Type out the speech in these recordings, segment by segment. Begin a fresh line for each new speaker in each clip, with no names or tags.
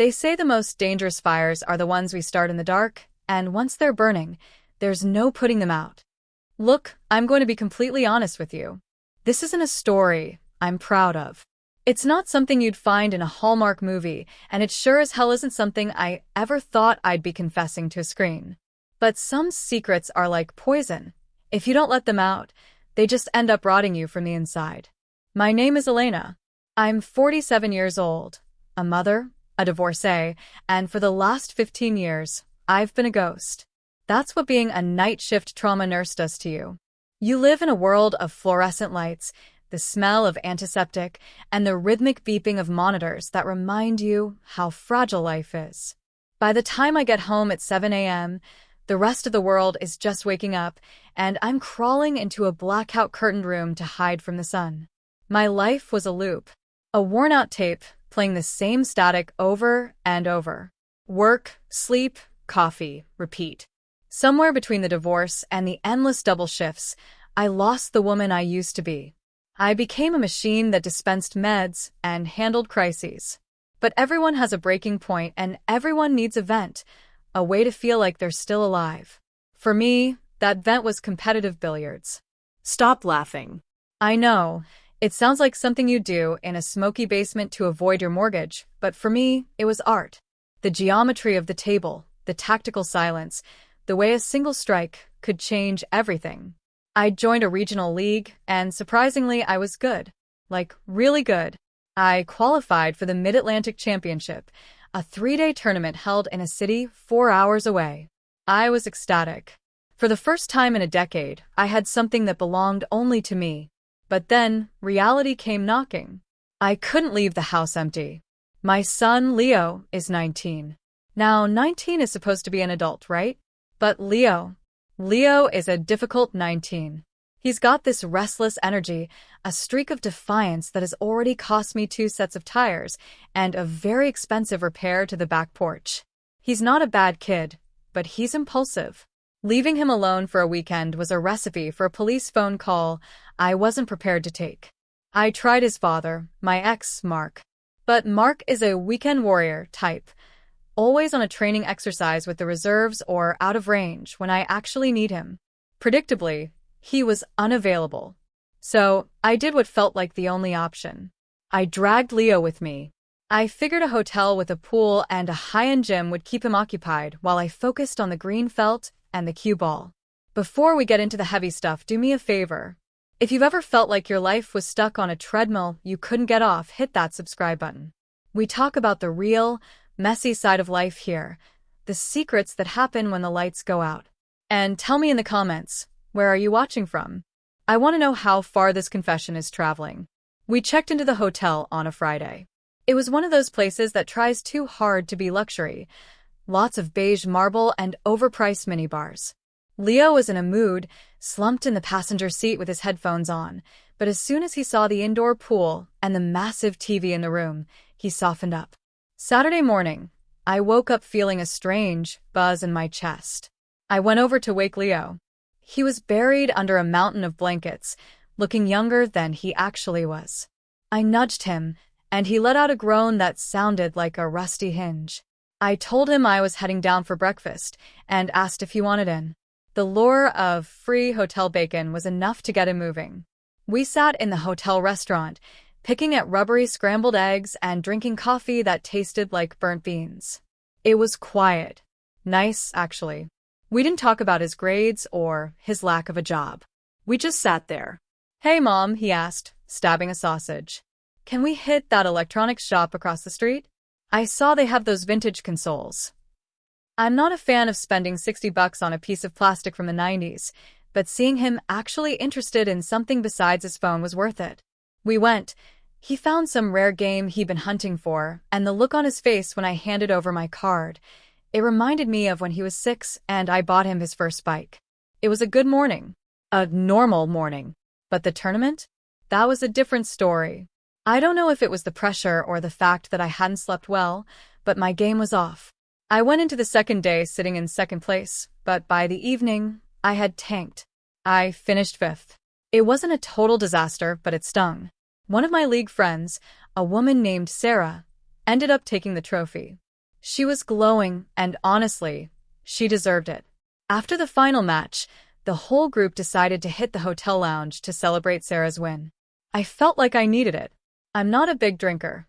They say the most dangerous fires are the ones we start in the dark, and once they're burning, there's no putting them out. Look, I'm going to be completely honest with you. This isn't a story I'm proud of. It's not something you'd find in a Hallmark movie, and it sure as hell isn't something I ever thought I'd be confessing to a screen. But some secrets are like poison. If you don't let them out, they just end up rotting you from the inside. My name is Elena. I'm 47 years old, a mother, a divorcee, and for the last 15 years, I've been a ghost. That's what being a night shift trauma nurse does to you. You live in a world of fluorescent lights, the smell of antiseptic, and the rhythmic beeping of monitors that remind you how fragile life is. By the time I get home at 7 a.m., the rest of the world is just waking up, and I'm crawling into a blackout curtained room to hide from the sun. My life was a loop, a worn-out tape playing the same static over and over. Work, sleep, coffee, repeat. Somewhere between the divorce and the endless double shifts, I lost the woman I used to be. I became a machine that dispensed meds and handled crises. But everyone has a breaking point and everyone needs a vent, a way to feel like they're still alive. For me, that vent was competitive billiards.
Stop laughing.
I know, it sounds like something you do in a smoky basement to avoid your mortgage, but for me, it was art. The geometry of the table, the tactical silence, the way a single strike could change everything. I joined a regional league, and surprisingly, I was good. Like, really good. I qualified for the Mid-Atlantic Championship, a 3-day tournament held in a city 4 hours away. I was ecstatic. For the first time in a decade, I had something that belonged only to me. But then, reality came knocking. I couldn't leave the house empty. My son, Leo, is 19. Now, 19 is supposed to be an adult, right? But Leo is a difficult 19. He's got this restless energy, a streak of defiance that has already cost me 2 sets of tires and a very expensive repair to the back porch. He's not a bad kid, but he's impulsive. Leaving him alone for a weekend was a recipe for a police phone call I wasn't prepared to take. I tried his father, my ex, Mark. But Mark is a weekend warrior type, always on a training exercise with the reserves or out of range when I actually need him. Predictably, he was unavailable. So, I did what felt like the only option. I dragged Leo with me. I figured a hotel with a pool and a high-end gym would keep him occupied while I focused on the green felt and the cue ball. Before we get into the heavy stuff, do me a favor. If you've ever felt like your life was stuck on a treadmill you couldn't get off, hit that subscribe button. We talk about the real, messy side of life here, the secrets that happen when the lights go out. And tell me in the comments, where are you watching from? I want to know how far this confession is traveling. We checked into the hotel on a Friday. It was one of those places that tries too hard to be luxury. Lots of beige marble and overpriced minibars. Leo was in a mood, slumped in the passenger seat with his headphones on, but as soon as he saw the indoor pool and the massive TV in the room, he softened up. Saturday morning, I woke up feeling a strange buzz in my chest. I went over to wake Leo. He was buried under a mountain of blankets, looking younger than he actually was. I nudged him, and he let out a groan that sounded like a rusty hinge. I told him I was heading down for breakfast and asked if he wanted in. The lure of free hotel bacon was enough to get him moving. We sat in the hotel restaurant, picking at rubbery scrambled eggs and drinking coffee that tasted like burnt beans. It was quiet. Nice, actually. We didn't talk about his grades or his lack of a job. We just sat there. "Hey, Mom," he asked, stabbing a sausage. "Can we hit that electronics shop across the street? I saw they have those vintage consoles." I'm not a fan of spending $60 on a piece of plastic from the 90s, but seeing him actually interested in something besides his phone was worth it. We went. He found some rare game he'd been hunting for, and the look on his face when I handed over my card, it reminded me of when he was 6 and I bought him his first bike. It was a good morning. A normal morning. But the tournament? That was a different story. I don't know if it was the pressure or the fact that I hadn't slept well, but my game was off. I went into the second day sitting in second place, but by the evening, I had tanked. I finished 5th. It wasn't a total disaster, but it stung. One of my league friends, a woman named Sarah, ended up taking the trophy. She was glowing, and honestly, she deserved it. After the final match, the whole group decided to hit the hotel lounge to celebrate Sarah's win. I felt like I needed it. I'm not a big drinker.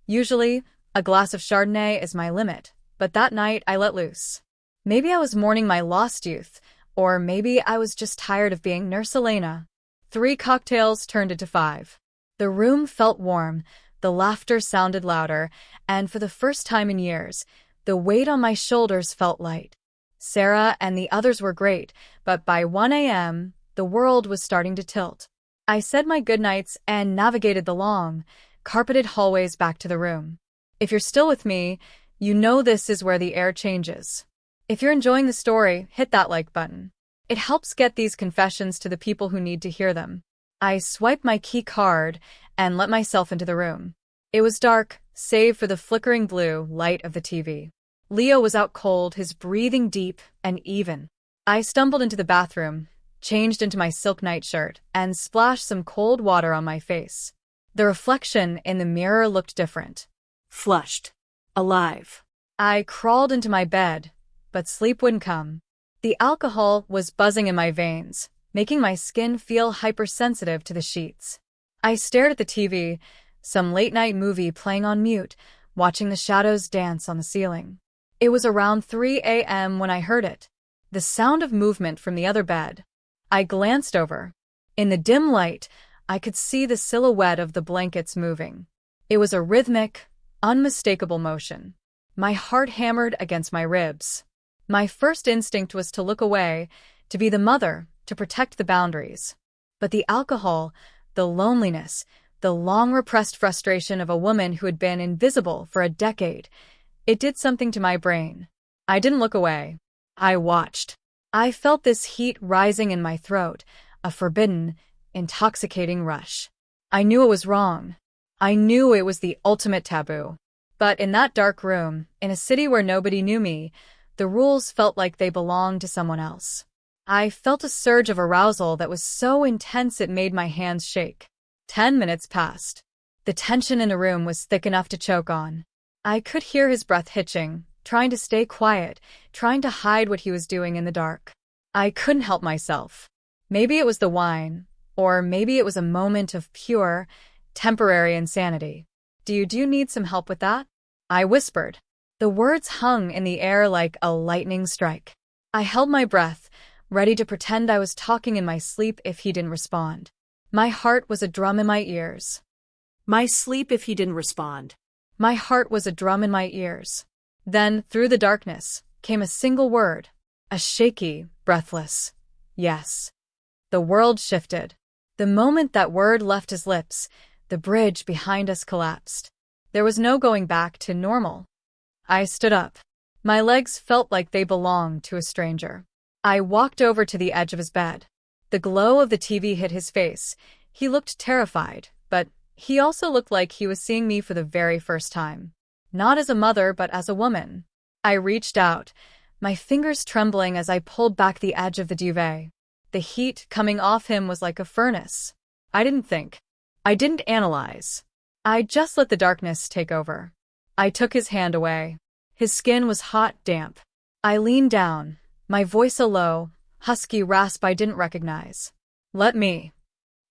Usually, a glass of Chardonnay is my limit, but that night I let loose. Maybe I was mourning my lost youth, or maybe I was just tired of being Nurse Elena. 3 cocktails turned into 5. The room felt warm, the laughter sounded louder, and for the first time in years, the weight on my shoulders felt light. Sarah and the others were great, but by 1 a.m., the world was starting to tilt. I said my goodnights and navigated the long, carpeted hallways back to the room. If you're still with me, you know this is where the air changes. If you're enjoying the story, hit that like button. It helps get these confessions to the people who need to hear them. I swiped my key card and let myself into the room. It was dark, save for the flickering blue light of the TV. Leo was out cold, his breathing deep and even. I stumbled into the bathroom, changed into my silk nightshirt, and splashed some cold water on my face. The reflection in the mirror looked different. Flushed. Alive. I crawled into my bed, but sleep wouldn't come. The alcohol was buzzing in my veins, making my skin feel hypersensitive to the sheets. I stared at the TV, some late-night movie playing on mute, watching the shadows dance on the ceiling. It was around 3 a.m. when I heard it. The sound of movement from the other bed. I glanced over. In the dim light, I could see the silhouette of the blankets moving. It was a rhythmic, unmistakable motion. My heart hammered against my ribs. My first instinct was to look away, to be the mother, to protect the boundaries. But the alcohol, the loneliness, the long-repressed frustration of a woman who had been invisible for a decade, it did something to my brain. I didn't look away. I watched. I felt this heat rising in my throat, a forbidden, intoxicating rush. I knew it was wrong. I knew it was the ultimate taboo. But in that dark room, in a city where nobody knew me, the rules felt like they belonged to someone else. I felt a surge of arousal that was so intense it made my hands shake. 10 minutes passed. The tension in the room was thick enough to choke on. I could hear his breath hitching, trying to stay quiet, trying to hide what he was doing in the dark. I couldn't help myself. Maybe it was the wine, or maybe it was a moment of pure, temporary insanity. Do you need some help with that? I whispered. The words hung in the air like a lightning strike. I held my breath, ready to pretend I was talking in my sleep if he didn't respond. My heart was a drum in my ears. My sleep if he didn't respond. My heart was a drum in my ears. Then, through the darkness, came a single word, a shaky, breathless, yes. The world shifted. The moment that word left his lips, the bridge behind us collapsed. There was no going back to normal. I stood up. My legs felt like they belonged to a stranger. I walked over to the edge of his bed. The glow of the TV hit his face. He looked terrified, but he also looked like he was seeing me for the very first time. Not as a mother, but as a woman. I reached out, my fingers trembling as I pulled back the edge of the duvet. The heat coming off him was like a furnace. I didn't think. I didn't analyze. I just let the darkness take over. I took his hand away. His skin was hot, damp. I leaned down, my voice a low, husky rasp I didn't recognize. Let me.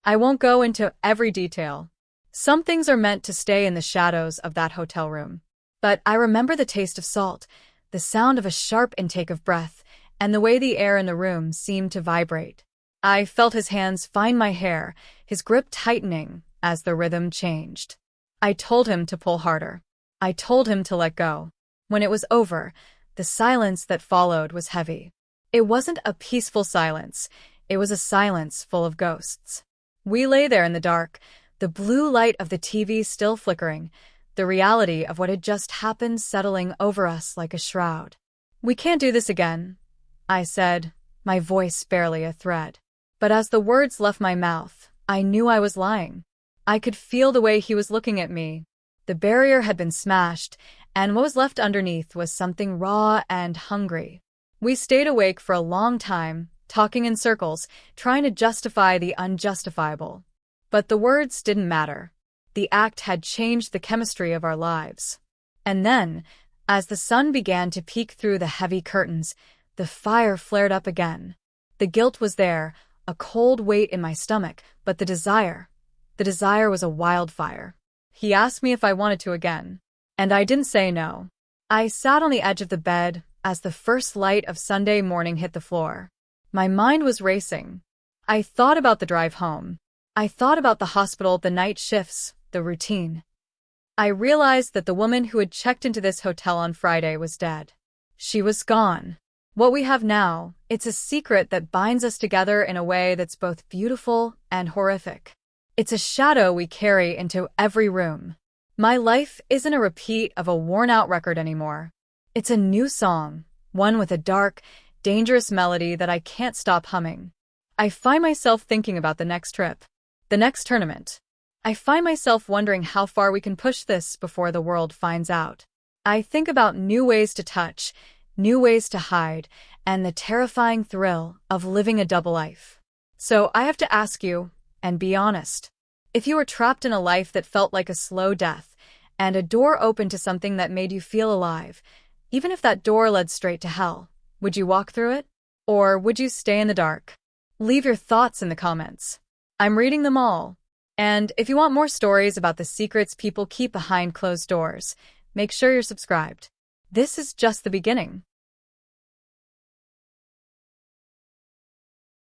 I won't go into every detail. Some things are meant to stay in the shadows of that hotel room. But I remember the taste of salt, the sound of a sharp intake of breath, and the way the air in the room seemed to vibrate. I felt his hands find my hair, his grip tightening as the rhythm changed. I told him to pull harder. I told him to let go. When it was over, the silence that followed was heavy. It wasn't a peaceful silence. It was a silence full of ghosts. We lay there in the dark, the blue light of the TV still flickering, the reality of what had just happened settling over us like a shroud. We can't do this again, I said, my voice barely a thread. But as the words left my mouth, I knew I was lying. I could feel the way he was looking at me. The barrier had been smashed, and what was left underneath was something raw and hungry. We stayed awake for a long time, talking in circles, trying to justify the unjustifiable. But the words didn't matter. The act had changed the chemistry of our lives. And then, As the sun began to peek through the heavy curtains, the fire flared up again. The guilt was there, a cold weight in my stomach, but the desire was a wildfire. He asked me if I wanted to again, and I didn't say no. I sat on the edge of the bed as the first light of Sunday morning hit the floor. My mind was racing. I thought about the drive home. I thought about the hospital, the night shifts, the routine. I realized that the woman who had checked into this hotel on Friday was dead. She was gone. What we have now, it's a secret that binds us together in a way that's both beautiful and horrific. It's a shadow we carry into every room. My life isn't a repeat of a worn-out record anymore. It's a new song, one with a dark, dangerous melody that I can't stop humming. I find myself thinking about the next trip, the next tournament. I find myself wondering how far we can push this before the world finds out. I think about new ways to touch, new ways to hide, and the terrifying thrill of living a double life. So I have to ask you, and be honest, if you were trapped in a life that felt like a slow death, and a door opened to something that made you feel alive, even if that door led straight to hell, would you walk through it? Or would you stay in the dark? Leave your thoughts in the comments. I'm reading them all. And if you want more stories about the secrets people keep behind closed doors, make sure you're subscribed. This is just the beginning.